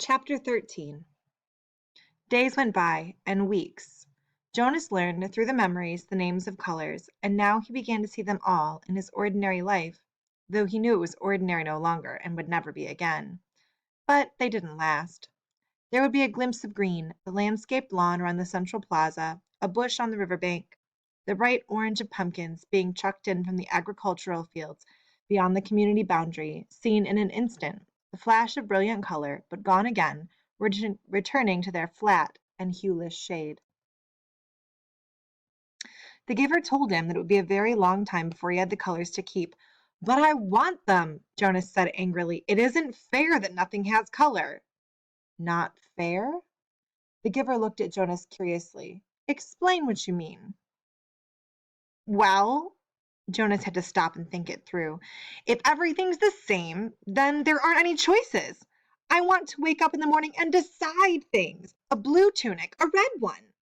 Chapter 13. Days went by, and weeks. Jonas learned through the memories the names of colors, and now he began to see them all in his ordinary life, though he knew it was ordinary no longer and would never be again. But they didn't last. There would be a glimpse of green, the landscaped lawn around the central plaza, a bush on the riverbank, the bright orange of pumpkins being chucked in from the agricultural fields beyond the community boundary, seen in an instant, the flash of brilliant color, but gone again, returning to their flat and hueless shade. The giver told him that it would be a very long time before he had the colors to keep. But I want them, Jonas said angrily. It isn't fair that nothing has color. Not fair? The giver looked at Jonas curiously. Explain what you mean. Well, Jonas had to stop and think it through. If everything's the same, then there aren't any choices. I want to wake up in the morning and decide things. A blue tunic, a red one.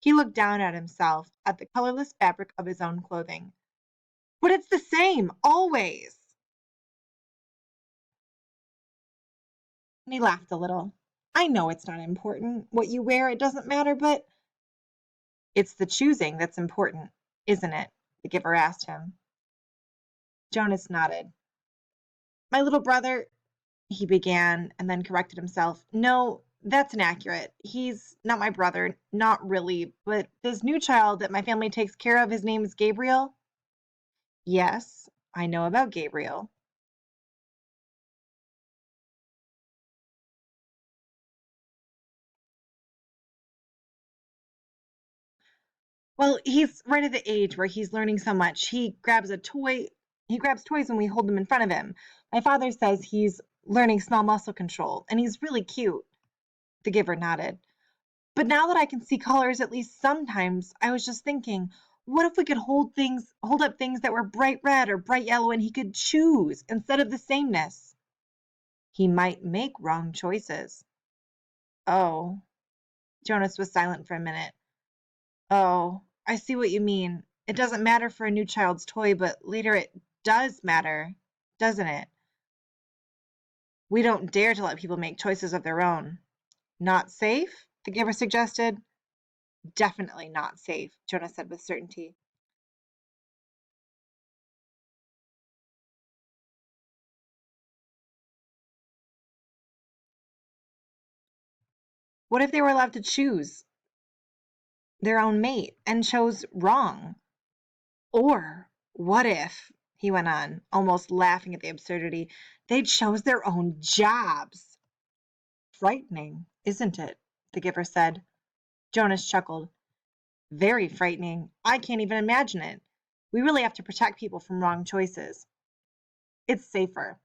He looked down at himself, at the colorless fabric of his own clothing. But it's the same, always. And he laughed a little. I know it's not important. What you wear, it doesn't matter, but it's the choosing that's important, isn't it? The giver asked him. Jonas nodded. My little brother, he began, and then corrected himself. No, that's inaccurate. He's not my brother, not really, but this new child that my family takes care of, his name is Gabriel. Yes, I know about Gabriel. Well, he's right at the age where he's learning so much. He grabs toys when we hold them in front of him. My father says he's learning small muscle control, and he's really cute. The giver nodded. But now that I can see colors at least sometimes, I was just thinking, what if we could hold up things that were bright red or bright yellow and he could choose instead of the sameness? He might make wrong choices. Oh. Jonas was silent for a minute. Oh, I see what you mean. It doesn't matter for a new child's toy, but later it does matter, doesn't it? We don't dare to let people make choices of their own. Not safe? The giver suggested. Definitely not safe, Jonas said with certainty. What if they were allowed to choose their own mate and chose wrong? Or what if, he went on, almost laughing at the absurdity, they chose their own jobs? Frightening, isn't it? The giver said. Jonas chuckled. Very frightening. I can't even imagine it. We really have to protect people from wrong choices. It's safer.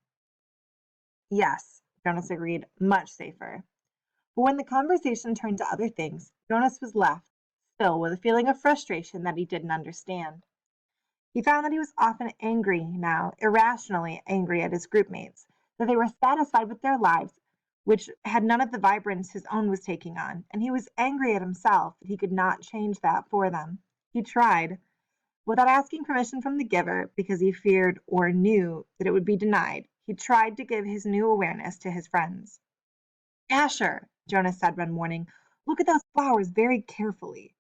Yes, Jonas agreed. Much safer. But when the conversation turned to other things, Jonas was left, still with a feeling of frustration that he didn't understand. He found that he was often angry now, irrationally angry at his groupmates, that they were satisfied with their lives, which had none of the vibrance his own was taking on, and he was angry at himself that he could not change that for them. He tried, without asking permission from the giver, because he feared or knew that it would be denied, he tried to give his new awareness to his friends. Asher, Jonas said one morning, look at those flowers very carefully.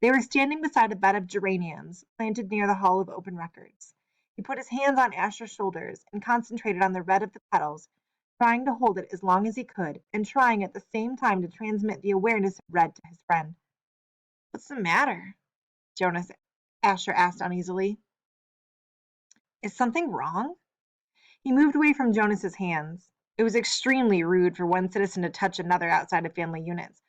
They were standing beside a bed of geraniums planted near the Hall of Open Records. He put his hands on Asher's shoulders and concentrated on the red of the petals, trying to hold it as long as he could, and trying at the same time to transmit the awareness of red to his friend. What's the matter? Asher asked uneasily. Is something wrong? He moved away from Jonas's hands. It was extremely rude for one citizen to touch another outside of family units.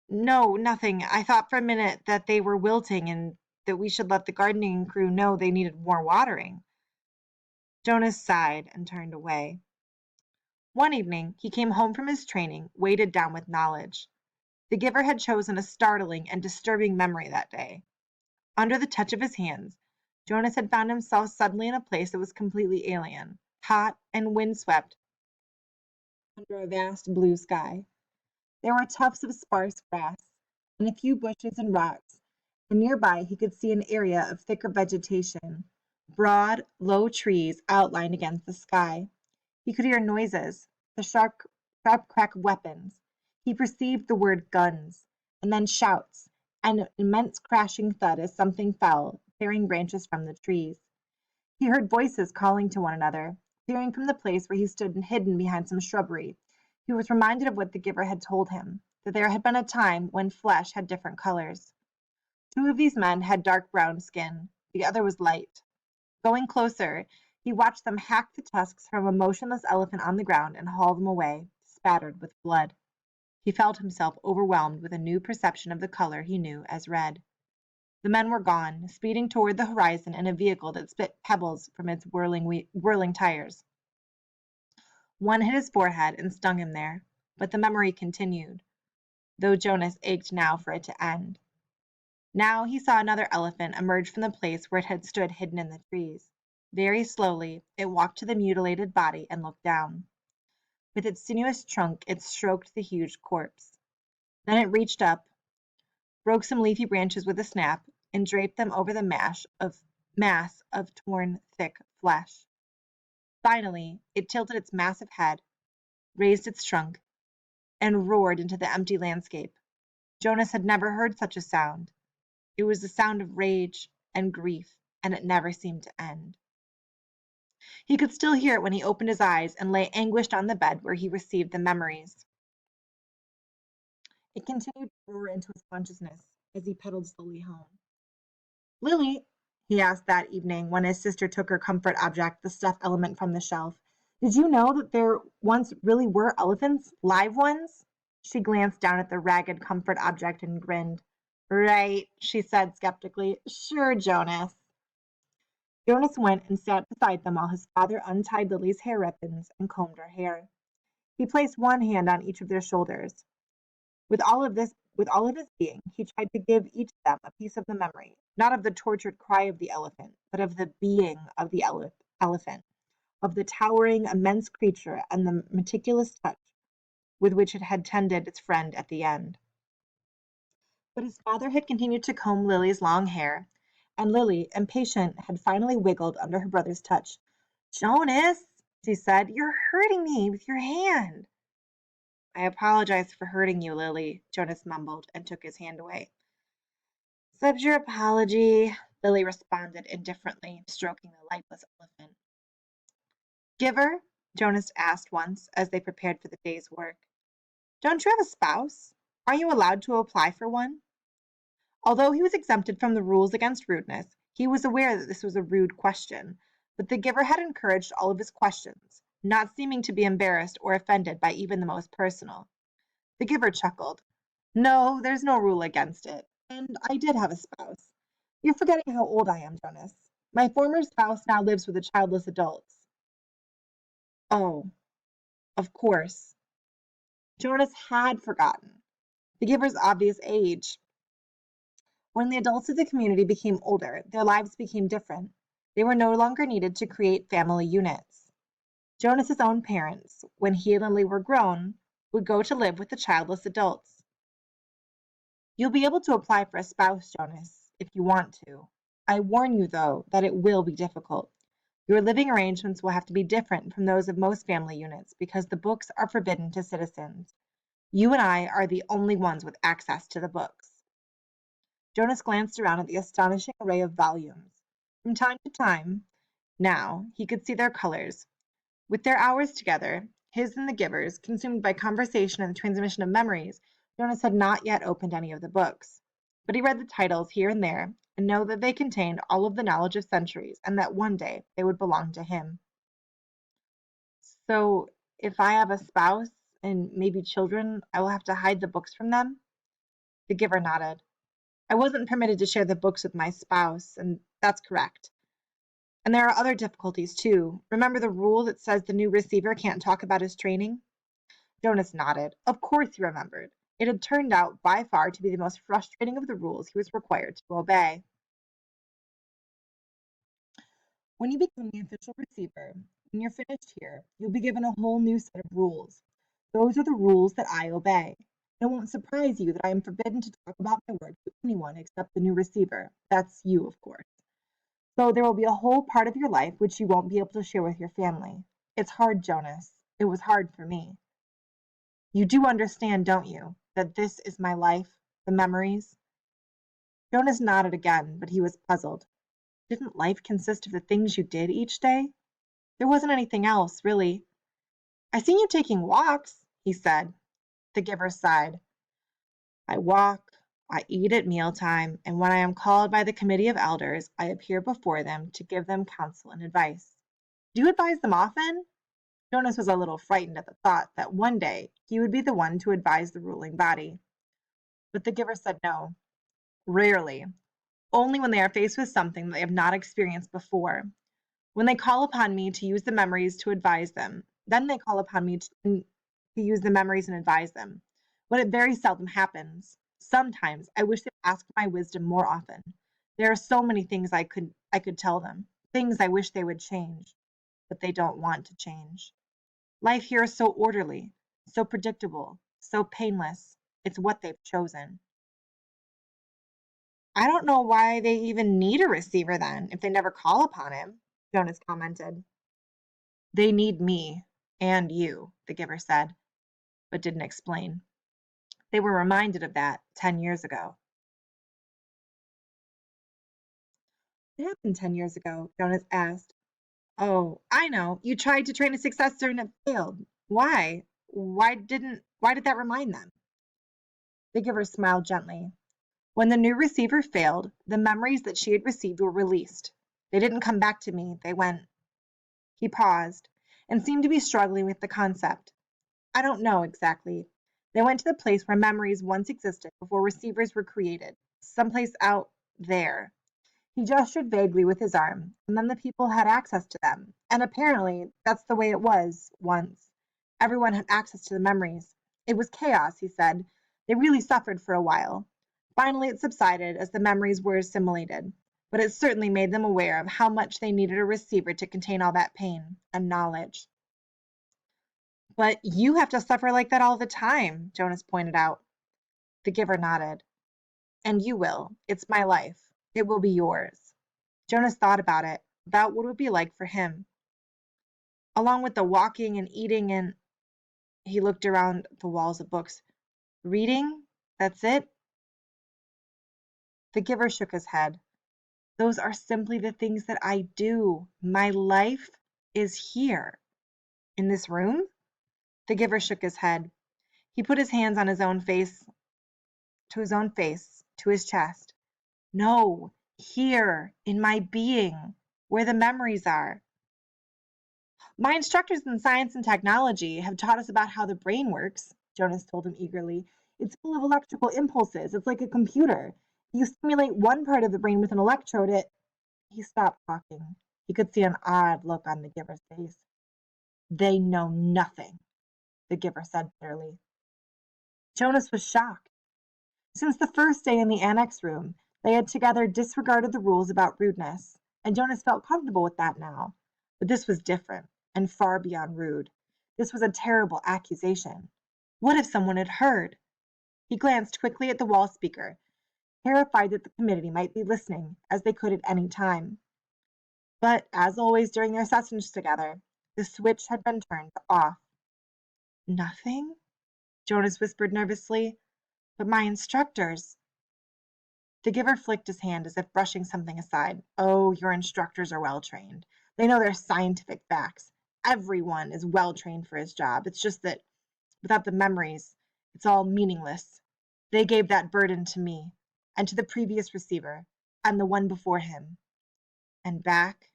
No, nothing. I thought for a minute that they were wilting and that we should let the gardening crew know they needed more watering. Jonas sighed and turned away. One evening, he came home from his training, weighted down with knowledge. The giver had chosen a startling and disturbing memory that day. Under the touch of his hands, Jonas had found himself suddenly in a place that was completely alien, hot and windswept under a vast blue sky. There were tufts of sparse grass and a few bushes and rocks, and nearby he could see an area of thicker vegetation, broad, low trees outlined against the sky. He could hear noises, the sharp crack of weapons. He perceived the word guns, and then shouts, and an immense crashing thud as something fell, tearing branches from the trees. He heard voices calling to one another. Peering from the place where he stood hidden behind some shrubbery, he was reminded of what the giver had told him, that there had been a time when flesh had different colors. Two of these men had dark brown skin, the other was light. Going closer, he watched them hack the tusks from a motionless elephant on the ground and haul them away, spattered with blood. He felt himself overwhelmed with a new perception of the color he knew as red. The men were gone, speeding toward the horizon in a vehicle that spit pebbles from its whirling tires. One hit his forehead and stung him there, but the memory continued, though Jonas ached now for it to end. Now he saw another elephant emerge from the place where it had stood hidden in the trees. Very slowly it walked to the mutilated body and looked down. With its sinuous trunk it stroked the huge corpse. Then it reached up, broke some leafy branches with a snap, and draped them over the mass of torn, thick flesh. Finally, it tilted its massive head, raised its trunk, and roared into the empty landscape. Jonas had never heard such a sound. It was the sound of rage and grief, and it never seemed to end. He could still hear it when he opened his eyes and lay anguished on the bed where he received the memories. It continued to roar into his consciousness as he pedaled slowly home. "Lily," he asked that evening when his sister took her comfort object, the stuffed element, from the shelf, "did you know that there once really were elephants, live ones?" She glanced down at the ragged comfort object and grinned. "Right," she said skeptically. "Sure, Jonas." Jonas went and sat beside them while his father untied Lily's hair ribbons and combed her hair. He placed one hand on each of their shoulders. With all of his being, he tried to give each of them a piece of the memory, not of the tortured cry of the elephant, but of the being of the elephant, of the towering, immense creature and the meticulous touch with which it had tended its friend at the end. But his father had continued to comb Lily's long hair, and Lily, impatient, had finally wiggled under her brother's touch. "Jonas," she said, "you're hurting me with your hand." "I apologize for hurting you, Lily," Jonas mumbled and took his hand away. "Accept your apology," Lily responded indifferently, stroking the lifeless elephant. "Giver?" Jonas asked once, as they prepared for the day's work. "Don't you have a spouse? Aren't you allowed to apply for one?" Although he was exempted from the rules against rudeness, he was aware that this was a rude question, but the giver had encouraged all of his questions, not seeming to be embarrassed or offended by even the most personal. The giver chuckled. "No, there's no rule against it, and I did have a spouse. You're forgetting how old I am, Jonas. My former spouse now lives with the childless adults." "Oh, of course." Jonas had forgotten. The giver's obvious age. When the adults of the community became older, their lives became different. They were no longer needed to create family units. Jonas's own parents, when he and Lily were grown, would go to live with the childless adults. "You'll be able to apply for a spouse, Jonas, if you want to. I warn you, though, that it will be difficult. Your living arrangements will have to be different from those of most family units because the books are forbidden to citizens. You and I are the only ones with access to the books." Jonas glanced around at the astonishing array of volumes. From time to time, now, he could see their colors. With their hours together, his and the giver's, consumed by conversation and the transmission of memories, Jonas had not yet opened any of the books. But he read the titles here and there, and knew that they contained all of the knowledge of centuries, and that one day they would belong to him. "So, if I have a spouse, and maybe children, I will have to hide the books from them?" The giver nodded. "I wasn't permitted to share the books with my spouse, and that's correct. And there are other difficulties, too. Remember the rule that says the new receiver can't talk about his training?" Jonas nodded. Of course he remembered. It had turned out by far to be the most frustrating of the rules he was required to obey. "When you become the official receiver, when you're finished here, you'll be given a whole new set of rules. Those are the rules that I obey. It won't surprise you that I am forbidden to talk about my work to anyone except the new receiver. That's you, of course. So there will be a whole part of your life which you won't be able to share with your family. It's hard, Jonas. It was hard for me." You do understand, don't you, that this is my life, the memories?" Jonas nodded again, but he was puzzled. Didn't life consist of the things you did each day? There wasn't anything else, really. "I see you taking walks," he said. The giver sighed. "I walk, I eat at mealtime, and when I am called by the committee of elders, I appear before them to give them counsel and advice." "Do you advise them often?" Jonas was a little frightened at the thought that one day he would be the one to advise the ruling body. But the giver said no. "Rarely. Only when they are faced with something that they have not experienced before. When they call upon me to use the memories to advise them, then they call upon me to use the memories and advise them. But it very seldom happens. Sometimes I wish they'd ask my wisdom more often. There are so many things I could tell them, things I wish they would change, but they don't want to change. Life here is so orderly, so predictable, so painless. It's what they've chosen." "I don't know why they even need a receiver then, if they never call upon him," Jonas commented. "They need me and you," the giver said, but didn't explain. They were reminded of that 10 years ago. "What happened 10 years ago?" Jonas asked. "Oh, I know. You tried to train a successor and it failed. Why? Why did that remind them?" The giver smiled gently. "When the new receiver failed, the memories that she had received were released. They didn't come back to me. They went." He paused and seemed to be struggling with the concept. "I don't know exactly. They went to the place where memories once existed before receivers were created. Someplace out there." He gestured vaguely with his arm, and then the people had access to them. And apparently, that's the way it was, once. Everyone had access to the memories. It was chaos, he said. They really suffered for a while. Finally, it subsided as the memories were assimilated. But it certainly made them aware of how much they needed a receiver to contain all that pain and knowledge. "But you have to suffer like that all the time," Jonas pointed out. The giver nodded. "And you will. It's my life. It will be yours." Jonas thought about it, about what it would be like for him. Along with the walking and eating and he looked around the walls of books. "Reading? That's it?" The giver shook his head. "Those are simply the things that I do. My life is here." "In this room?" The giver shook his head. He put his hands on his own face, to his chest. "No, here, in my being, where the memories are." "My instructors in science and technology have taught us about how the brain works," Jonas told him eagerly. "It's full of electrical impulses. It's like a computer. You stimulate one part of the brain with an electrode, He stopped talking. He could see an odd look on the giver's face. "They know nothing," the giver said bitterly. Jonas was shocked. Since the first day in the annex room, they had together disregarded the rules about rudeness, and Jonas felt comfortable with that now. But this was different, and far beyond rude. This was a terrible accusation. What if someone had heard? He glanced quickly at the wall speaker, terrified that the committee might be listening, as they could at any time. But, as always during their sessions together, the switch had been turned off. "Nothing?" Jonas whispered nervously. "But my instructors—" The giver flicked his hand as if brushing something aside. "Oh, your instructors are well trained. They know their scientific facts. Everyone is well trained for his job. It's just that, without the memories, it's all meaningless. They gave that burden to me, and to the previous receiver, and the one before him." "And back,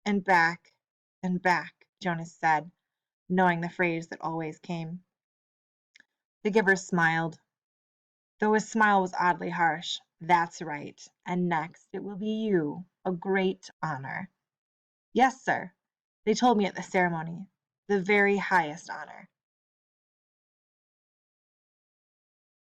and back, and back," Jonas said, knowing the phrase that always came. The giver smiled, though his smile was oddly harsh. "That's right. And next it will be you. A great honor." "Yes, sir. They told me at the ceremony. The very highest honor."